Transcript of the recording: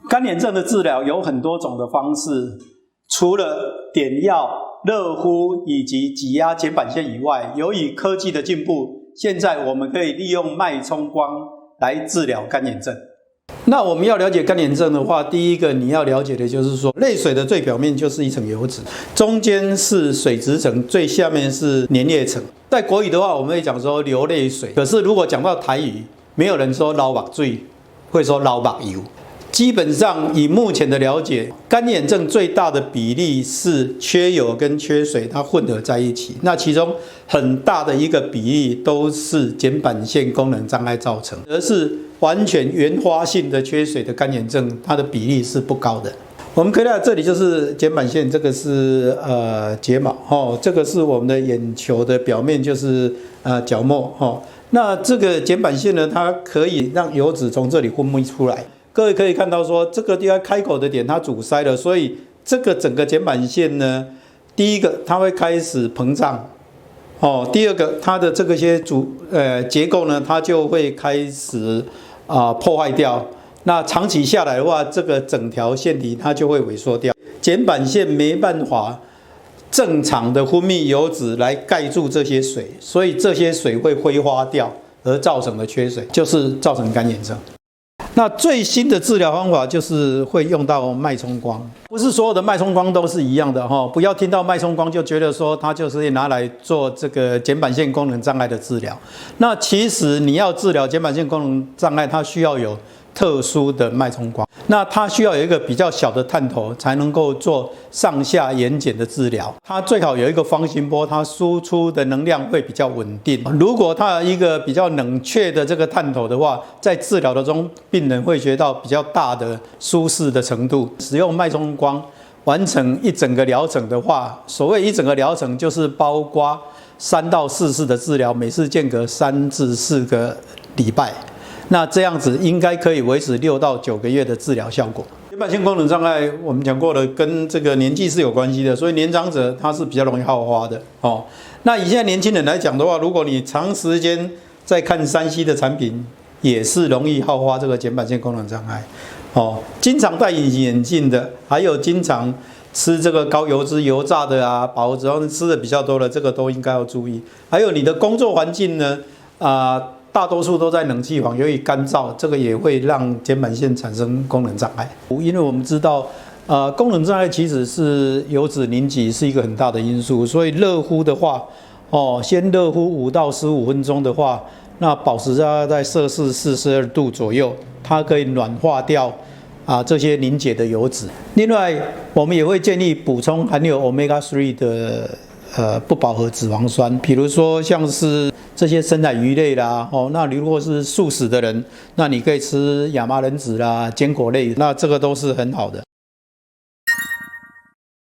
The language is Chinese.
干眼症的治疗有很多种的方式，除了点药、热敷以及挤压睑板腺以外，由于科技的进步，现在我们可以利用脉冲光来治疗干眼症。那我们要了解干眼症的话，第一个你要了解的就是说，泪水的最表面就是一层油脂，中间是水质层，最下面是粘液层。在国语的话，我们会讲说流泪水，可是如果讲到台语，没有人说流目水，会说流目油。基本上以目前的了解，干眼症最大的比例是缺油跟缺水它混合在一起，那其中很大的一个比例都是睑板腺功能障碍造成，而是完全原发性的缺水的干眼症，它的比例是不高的。我们可以看到这里就是睑板腺，这个是睫毛这个是我们的眼球的表面，就是角膜那这个睑板腺呢，它可以让油脂从这里分泌出来。各位可以看到说，这个地方开口的点它阻塞了，所以这个整个睑板腺呢，第一个它会开始膨胀，第二个它的这个些结构呢，它就会开始破坏掉。那长期下来的话，这个整条腺体它就会萎缩掉，睑板腺没办法正常的分泌油脂来盖住这些水，所以这些水会挥发掉，而造成的缺水就是造成干眼症。那最新的治疗方法就是会用到脉冲光，不是所有的脉冲光都是一样的不要听到脉冲光就觉得说它就是拿来做这个睑板腺功能障碍的治疗。那其实你要治疗睑板腺功能障碍，它需要有特殊的脉冲光，那它需要有一个比较小的探头才能够做上下眼睑的治疗。它最好有一个方形波，它输出的能量会比较稳定。如果它有一个比较冷却的这个探头的话，在治疗的中，病人会觉到比较大的舒适的程度。使用脉冲光完成一整个疗程的话，所谓一整个疗程就是包括3到4次的治疗，每次间隔3至4个礼拜。那这样子应该可以维持6到9个月的治疗效果。睑板腺功能障碍我们讲过了，跟这个年纪是有关系的，所以年长者他是比较容易好发的那以现在年轻人来讲的话，如果你长时间在看3C 的产品，也是容易好发这个睑板腺功能障碍经常戴隐形眼镜的，还有经常吃这个高油脂、油炸的饱和脂肪吃的比较多的，这个都应该要注意。还有你的工作环境呢大多数都在冷气房，由于干燥，这个也会让睑板腺产生功能障碍。因为我们知道，功能障碍其实是油脂凝集是一个很大的因素，所以热敷的话，先热敷5到15分钟的话，那保持在摄氏42度左右，它可以软化掉这些凝结的油脂。另外，我们也会建议补充含有 Omega-3 的不饱和脂肪酸，比如说像是这些深海鱼类啦，那如果是素食的人，那你可以吃亚麻仁籽啦、坚果类，那这个都是很好的。